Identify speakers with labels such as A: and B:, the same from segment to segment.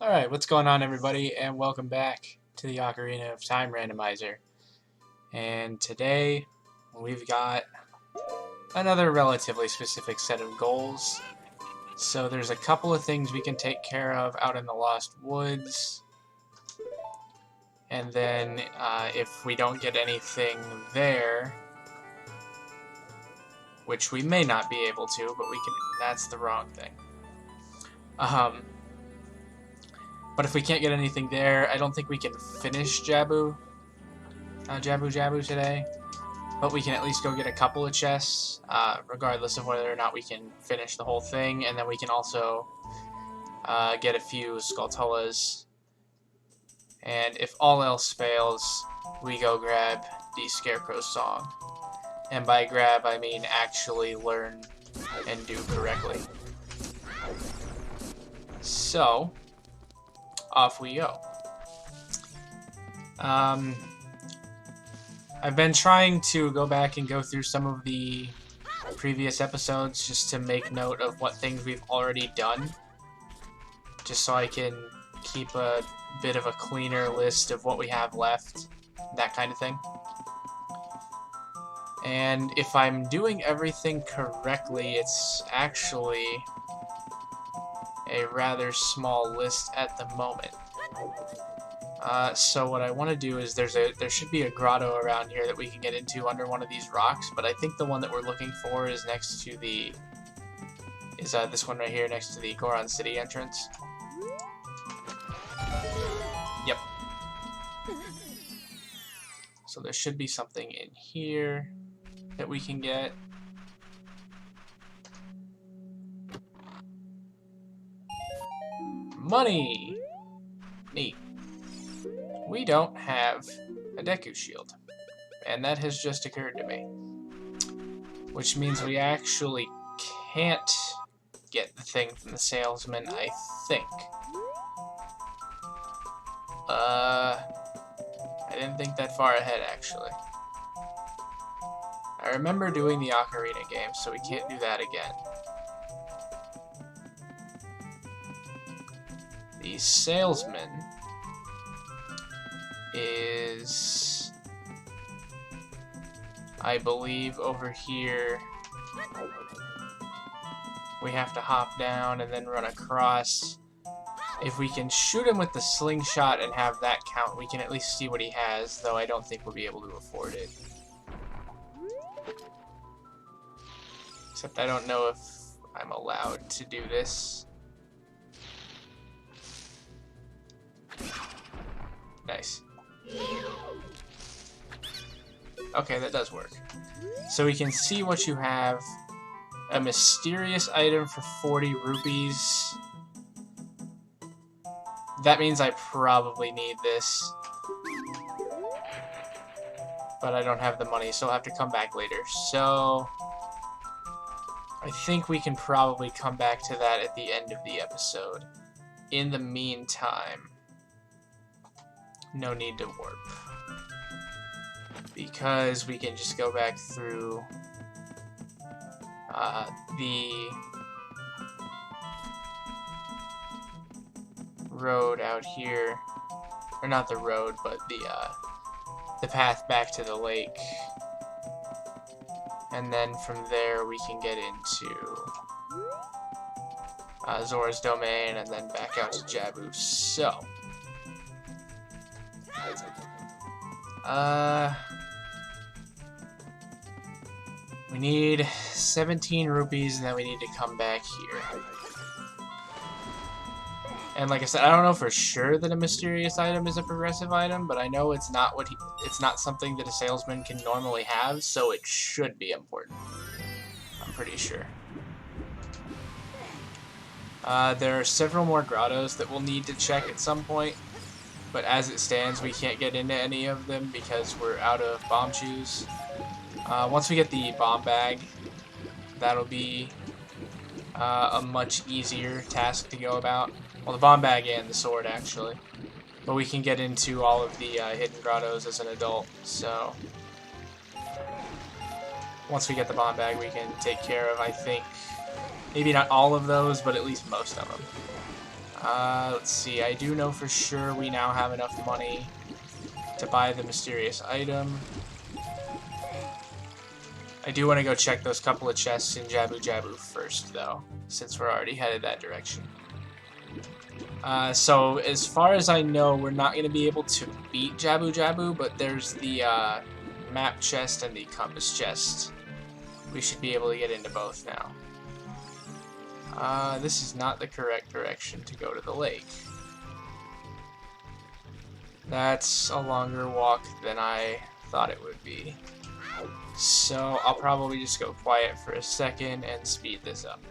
A: Alright, what's going on everybody, and welcome back to the Ocarina of Time Randomizer. And today, we've got another relatively specific set of goals. So there's a couple of things we can take care of out in the Lost Woods. And then, if we don't get anything there, which we may not be able to, but we can, that's the wrong thing. But if we can't get anything there, I don't think we can finish Jabu today. But we can at least go get a couple of chests, regardless of whether or not we can finish the whole thing. And then we can also get a few Skulltulas. And if all else fails, we go grab the Scarecrow Song. And by grab, I mean actually learn and do correctly. So, off we go. I've been trying to go back and go through some of the previous episodes just to make note of what things we've already done, just so I can keep a bit of a cleaner list of what we have left, that kind of thing. And if I'm doing everything correctly, it's actually a rather small list at the moment. So what I want to do is there should be a grotto around here that we can get into under one of these rocks, but I think the one that we're looking for is next to the this one right here next to the Goron City entrance. Yep. So there should be something in here that we can get. Money! Neat. We don't have a Deku Shield. And that has just occurred to me. Which means we actually can't get the thing from the salesman, I think. I didn't think that far ahead, actually. I remember doing the Ocarina game, so we can't do that again. The salesman is, I believe, over here. We have to hop down and then run across. If we can shoot him with the slingshot and have that count, we can at least see what he has, though I don't think we'll be able to afford it. Except I don't know if I'm allowed to do this. Nice. Okay, that does work. So we can see what you have. A mysterious item for 40 rupees. That means I probably need this. But I don't have the money, so I'll have to come back later. So I think we can probably come back to that at the end of the episode. In the meantime, no need to warp, because we can just go back through the road out here, or not the road, but the path back to the lake, and then from there we can get into Zora's Domain, and then back out to Jabu. So we need 17 rupees, and then we need to come back here. And like I said, I don't know for sure that a mysterious item is a progressive item, but I know it's not it's not something that a salesman can normally have, so it should be important. I'm pretty sure. There are several more grottos that we'll need to check at some point. But as it stands, we can't get into any of them because we're out of bomb shoes. Once we get the bomb bag, that'll be a much easier task to go about. Well, the bomb bag and the sword, actually. But we can get into all of the hidden grottos as an adult, so once we get the bomb bag, we can take care of, I think, maybe not all of those, but at least most of them. Let's see, I do know for sure we now have enough money to buy the mysterious item. I do want to go check those couple of chests in Jabu Jabu first, though, since we're already headed that direction. So, as far as I know, we're not going to be able to beat Jabu Jabu, but there's the map chest and the compass chest. We should be able to get into both now. This is not the correct direction to go to the lake. That's a longer walk than I thought it would be. So I'll probably just go quiet for a second and speed this up.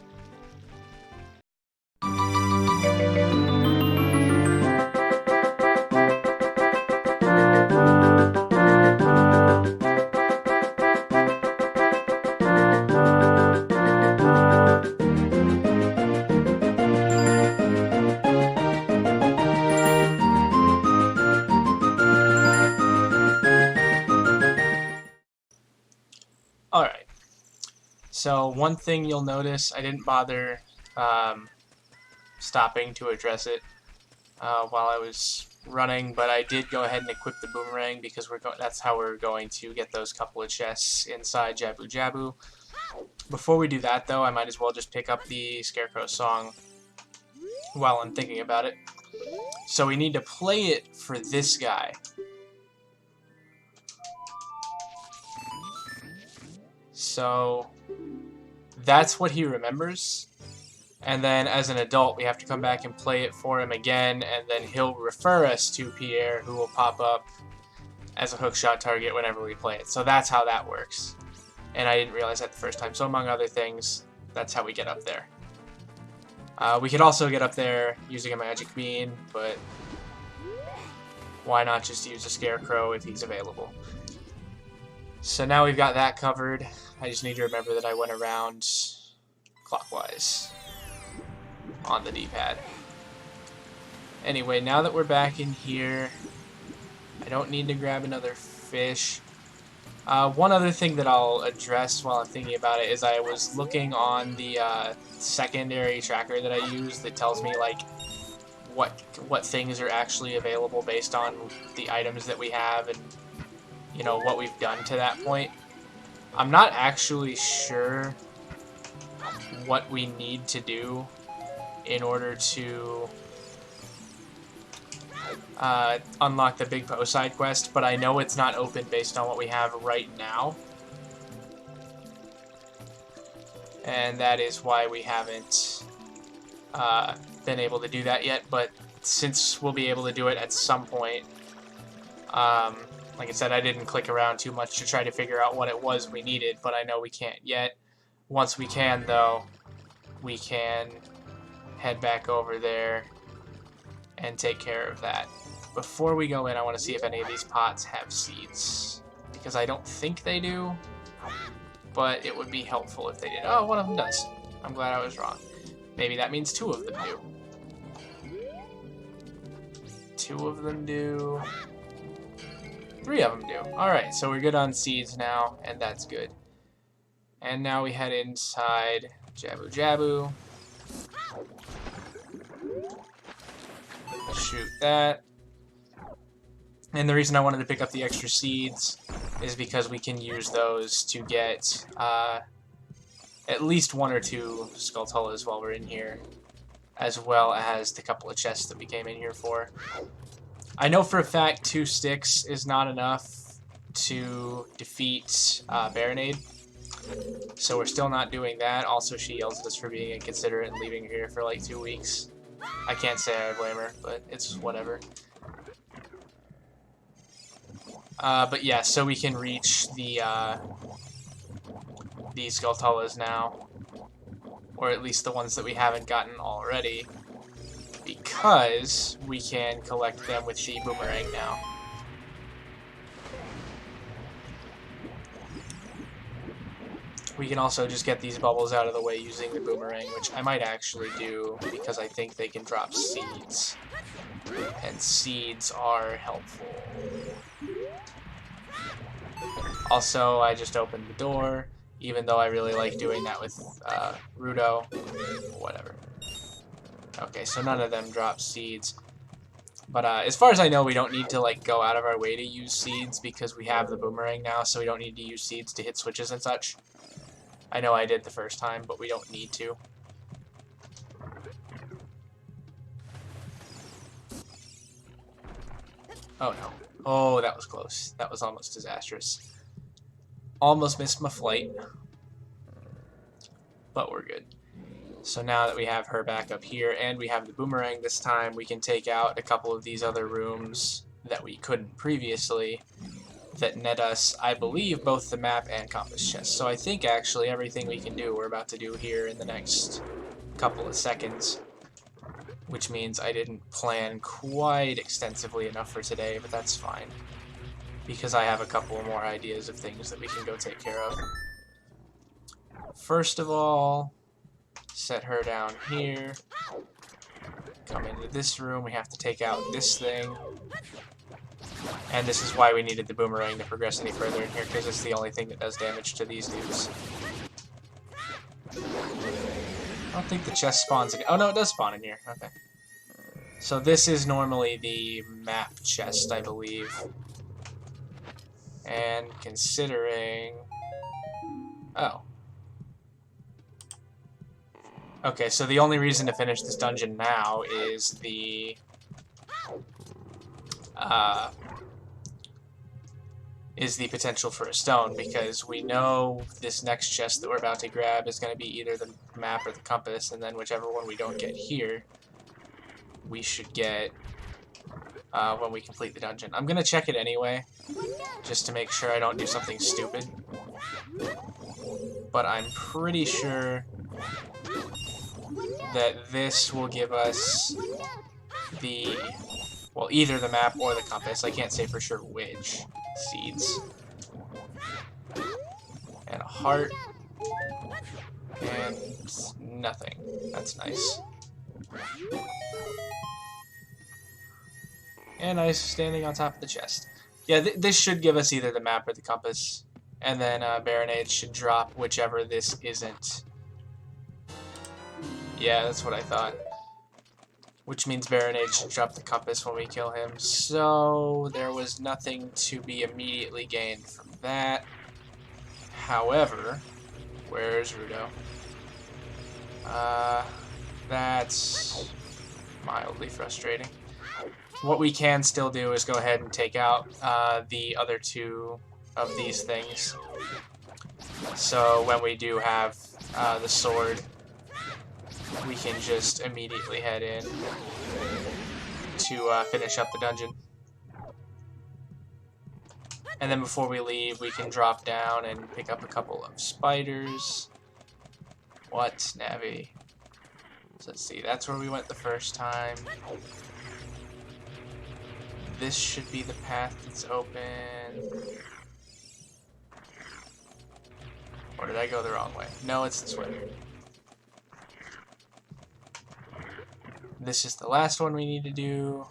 A: Alright, so one thing you'll notice, I didn't bother stopping to address it while I was running, but I did go ahead and equip the boomerang because that's how we're going to get those couple of chests inside Jabu Jabu. Before we do that, though, I might as well just pick up the Scarecrow song while I'm thinking about it. So we need to play it for this guy. So that's what he remembers, and then as an adult we have to come back and play it for him again, and then he'll refer us to Pierre, who will pop up as a hookshot target whenever we play it. So that's how that works, and I didn't realize that the first time. So among other things, that's how we get up there. We could also get up there using a magic bean, but why not just use a Scarecrow if he's available? So now we've got that covered. I just need to remember that I went around clockwise on the D-pad. Anyway, now that we're back in here, I don't need to grab another fish. One other thing that I'll address while I'm thinking about it is I was looking on the secondary tracker that I use that tells me like what things are actually available based on the items that we have and, you know, what we've done to that point. I'm not actually sure what we need to do in order to unlock the Big Po side quest, but I know it's not open based on what we have right now. And that is why we haven't been able to do that yet, but since we'll be able to do it at some point, like I said, I didn't click around too much to try to figure out what it was we needed, but I know we can't yet. Once we can, though, we can head back over there and take care of that. Before we go in, I want to see if any of these pots have seeds, because I don't think they do, but it would be helpful if they did. Oh, one of them does. I'm glad I was wrong. Maybe that means two of them do. Two of them do. Three of them do. Alright, so we're good on seeds now, and that's good. And now we head inside Jabu Jabu. Shoot that. And the reason I wanted to pick up the extra seeds is because we can use those to get at least one or two Skulltulas while we're in here, as well as the couple of chests that we came in here for. I know for a fact 2 sticks is not enough to defeat Baronade, so we're still not doing that. Also, she yells at us for being inconsiderate and leaving her here for like 2 weeks. I can't say I blame her, but it's whatever. But yeah, so we can reach the these Skulltulas now, or at least the ones that we haven't gotten already, because we can collect them with the boomerang now. We can also just get these bubbles out of the way using the boomerang, which I might actually do because I think they can drop seeds, and seeds are helpful. Also, I just opened the door, even though I really like doing that with Rudo. Whatever. Okay, so none of them drop seeds. But as far as I know, we don't need to like go out of our way to use seeds because we have the boomerang now, so we don't need to use seeds to hit switches and such. I know I did the first time, but we don't need to. Oh no. Oh, that was close. That was almost disastrous. Almost missed my flight. But we're good. So now that we have her back up here and we have the boomerang this time, we can take out a couple of these other rooms that we couldn't previously that net us, I believe, both the map and compass chest. So I think actually everything we can do we're about to do here in the next couple of seconds, which means I didn't plan quite extensively enough for today, but that's fine because I have a couple more ideas of things that we can go take care of. First of all, set her down here. Come into this room. We have to take out this thing. And this is why we needed the boomerang to progress any further in here, because it's the only thing that does damage to these dudes. I don't think the chest spawns again. Oh no, it does spawn in here. Okay. So this is normally the map chest, I believe. And considering... Oh. Okay, so the only reason to finish this dungeon now is the potential for a stone, because we know this next chest that we're about to grab is going to be either the map or the compass, and then whichever one we don't get here, we should get when we complete the dungeon. I'm going to check it anyway, just to make sure I don't do something stupid. But I'm pretty sure that this will give us the, well, either the map or the compass. I can't say for sure which. Seeds. And a heart. And nothing. That's nice. And ice standing on top of the chest. Yeah, this should give us either the map or the compass. And then Baronade should drop whichever this isn't. Yeah, that's what I thought. Which means Baronade should drop the compass when we kill him. So there was nothing to be immediately gained from that. However, where's Rudo? That's mildly frustrating. What we can still do is go ahead and take out the other two of these things. So when we do have the sword, we can just immediately head in to finish up the dungeon. And then before we leave, we can drop down and pick up a couple of spiders. What, Navi? So let's see, that's where we went the first time. This should be the path that's open. Or did I go the wrong way? No, it's this way. This is the last one we need to do.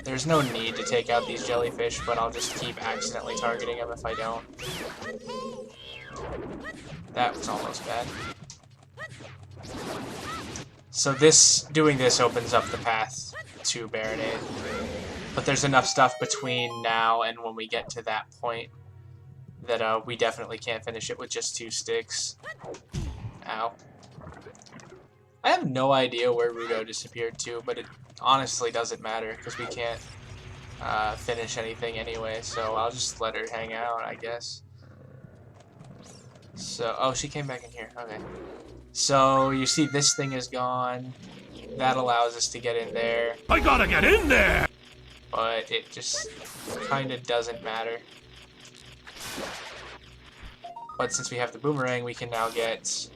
A: There's no need to take out these jellyfish, but I'll just keep accidentally targeting them if I don't. That was almost bad. So doing this opens up the path to Baronade. But there's enough stuff between now and when we get to that point that we definitely can't finish it with just 2 sticks. Ow. I have no idea where Rudo disappeared to, but it honestly doesn't matter because we can't finish anything anyway, so I'll just let her hang out, I guess. So, oh, she came back in here. Okay. So, you see this thing is gone. That allows us to get in there.
B: I gotta get in there!
A: But it just kind of doesn't matter. But since we have the boomerang, we can now get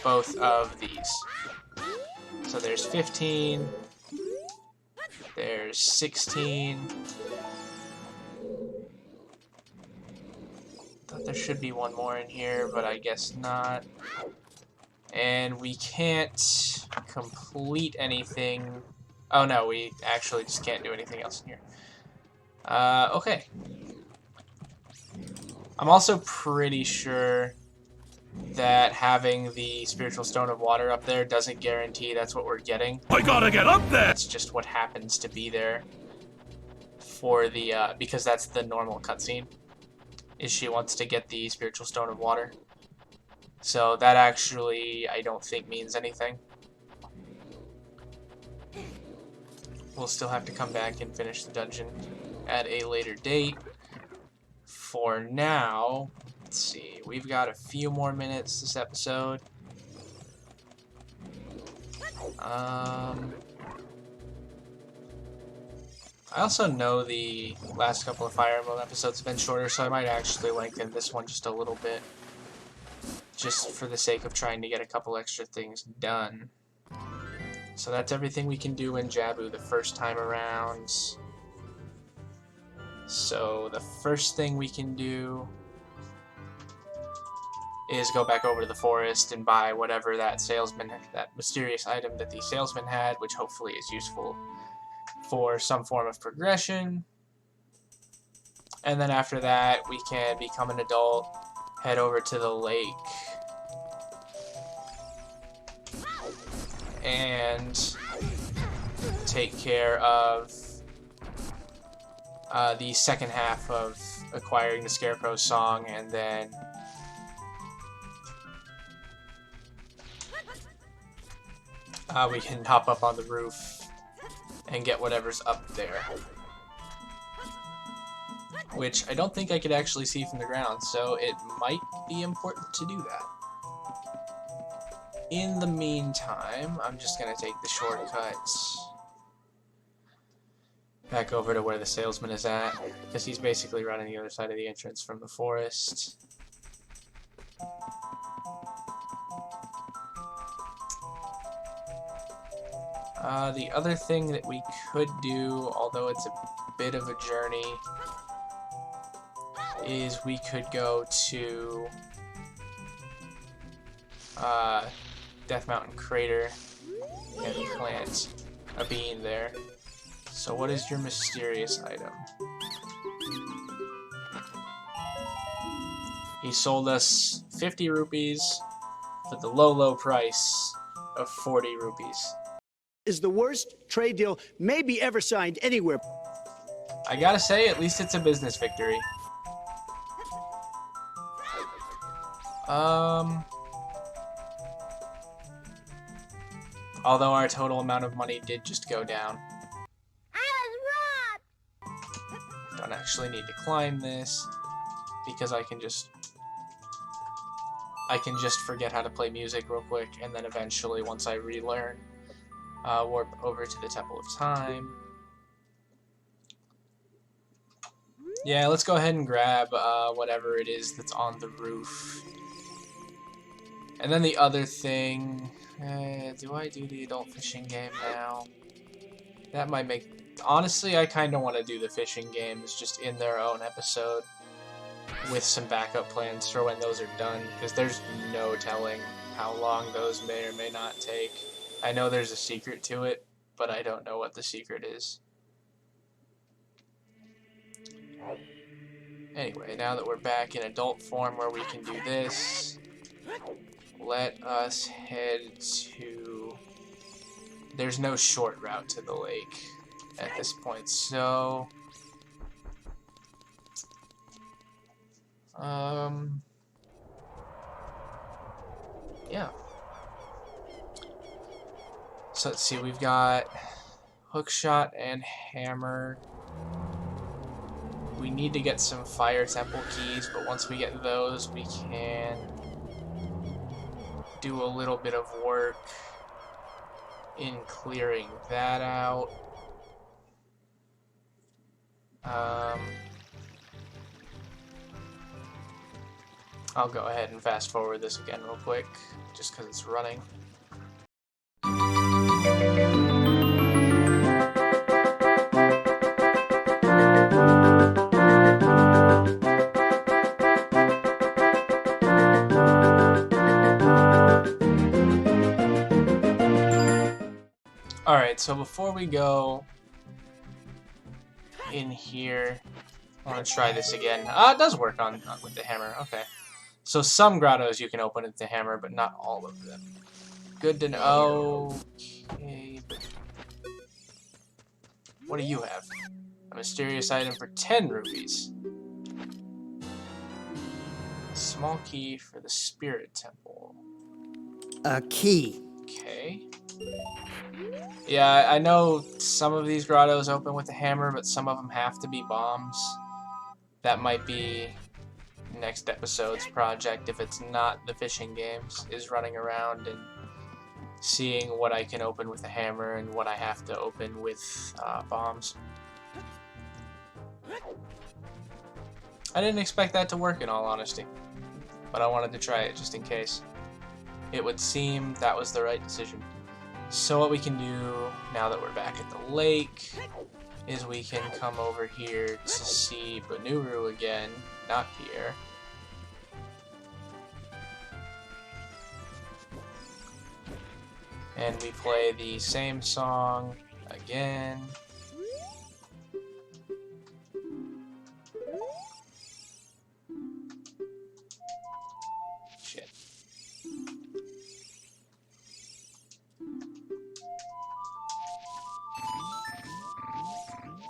A: both of these. So there's 15. There's 16. Thought there should be one more in here, but I guess not. And we can't complete anything. Oh no, we actually just can't do anything else in here. Okay. I'm also pretty sure that having the spiritual stone of water up there doesn't guarantee that's what we're getting.
B: I gotta get up there!
A: It's just what happens to be there for the, because that's the normal cutscene, is she wants to get the spiritual stone of water. So that actually, I don't think means anything. We'll still have to come back and finish the dungeon at a later date. For now, let's see, we've got a few more minutes this episode. I also know the last couple of Fire Emblem episodes have been shorter, so I might actually lengthen this one just a little bit, just for the sake of trying to get a couple extra things done. So that's everything we can do in Jabu the first time around. So the first thing we can do is go back over to the forest and buy whatever that salesman, that mysterious item that the salesman had, which hopefully is useful for some form of progression. And then after that, we can become an adult, head over to the lake, and take care of the second half of acquiring the Scarecrow's song, and then we can hop up on the roof and get whatever's up there. Which I don't think I could actually see from the ground, so it might be important to do that. In the meantime, I'm just going to take the shortcuts back over to where the salesman is at, because he's basically running the other side of the entrance from the forest. The other thing that we could do, although it's a bit of a journey, is we could go to Death Mountain Crater and plant a bean there. So what is your mysterious item? He sold us 50 rupees for the low, low price of 40 rupees.
C: Is the worst trade deal maybe ever signed anywhere.
A: I gotta say, at least it's a business victory. Although our total amount of money did just go down. Don't actually need to climb this, because I can just forget how to play music real quick, and then eventually, once I relearn, warp over to the Temple of Time. Yeah, let's go ahead and grab whatever it is that's on the roof. And then the other thing, do I do the adult fishing game now? That might make... Honestly, I kind of want to do the fishing games just in their own episode, with some backup plans for when those are done, because there's no telling how long those may or may not take. I know there's a secret to it, but I don't know what the secret is. Anyway, now that we're back in adult form where we can do this, let us head to... There's no short route to the lake at this point, so... yeah. So let's see, we've got hookshot and hammer. We need to get some fire temple keys, but once we get those, we can do a little bit of work in clearing that out. I'll go ahead and fast forward this again real quick, just because it's running. Alright, so before we go in here, I want to try this again. It does work on with the hammer, okay. So some grottos you can open with the hammer, but not all of them. Good to know. Okay. What do you have? A mysterious item for 10 rupees. Small key for the spirit temple.
B: A key.
A: Okay. Yeah, I know some of these grottos open with a hammer, but some of them have to be bombs. That might be next episode's project if it's not the fishing games, is running around and seeing what I can open with a hammer and what I have to open with bombs. I didn't expect that to work in all honesty, but I wanted to try it just in case. It would seem that was the right decision. So what we can do now that we're back at the lake is we can come over here to see Banuru again, not Pierre. And we play the same song again. Shit.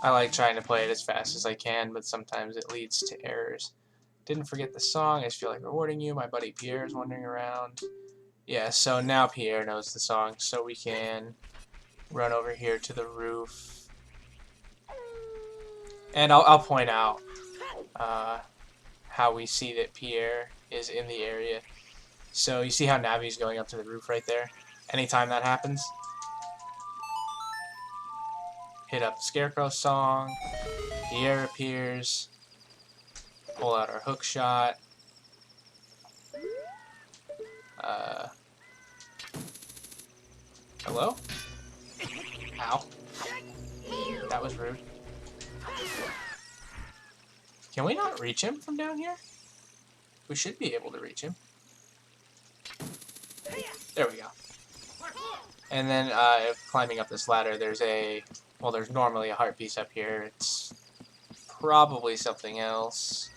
A: I like trying to play it as fast as I can, but sometimes it leads to errors. Didn't forget the song. I just feel like rewarding you. My buddy Pierre is wandering around. Yeah, so now Pierre knows the song, so we can run over here to the roof. And I'll point out how we see that Pierre is in the area. So you see how Navi's going up to the roof right there? Anytime that happens, hit up the Scarecrow song, Pierre appears, pull out our hook shot. Hello? Ow. That was rude. Can we not reach him from down here? We should be able to reach him. There we go. And then climbing up this ladder, there's well, there's normally a heart piece up here. It's probably something else.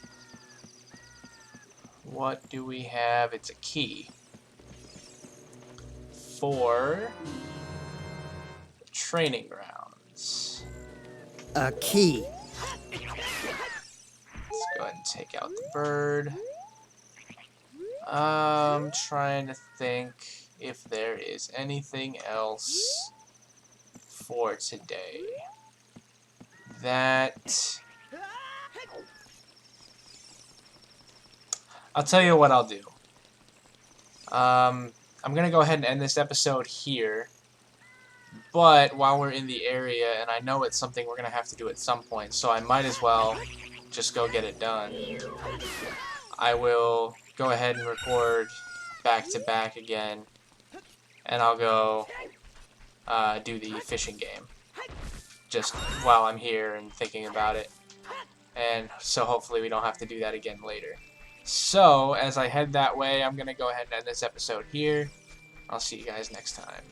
A: What do we have? It's a key for the training grounds.
B: A key.
A: Let's go ahead and take out the bird. I'm trying to think if there is anything else for today. I'll tell you what I'll do. I'm going to go ahead and end this episode here. But while we're in the area, and I know it's something we're going to have to do at some point, so I might as well just go get it done. I will go ahead and record back-to-back again, and I'll go do the fishing game just while I'm here and thinking about it. And so hopefully we don't have to do that again later. So, as I head that way, I'm going to go ahead and end this episode here. I'll see you guys next time.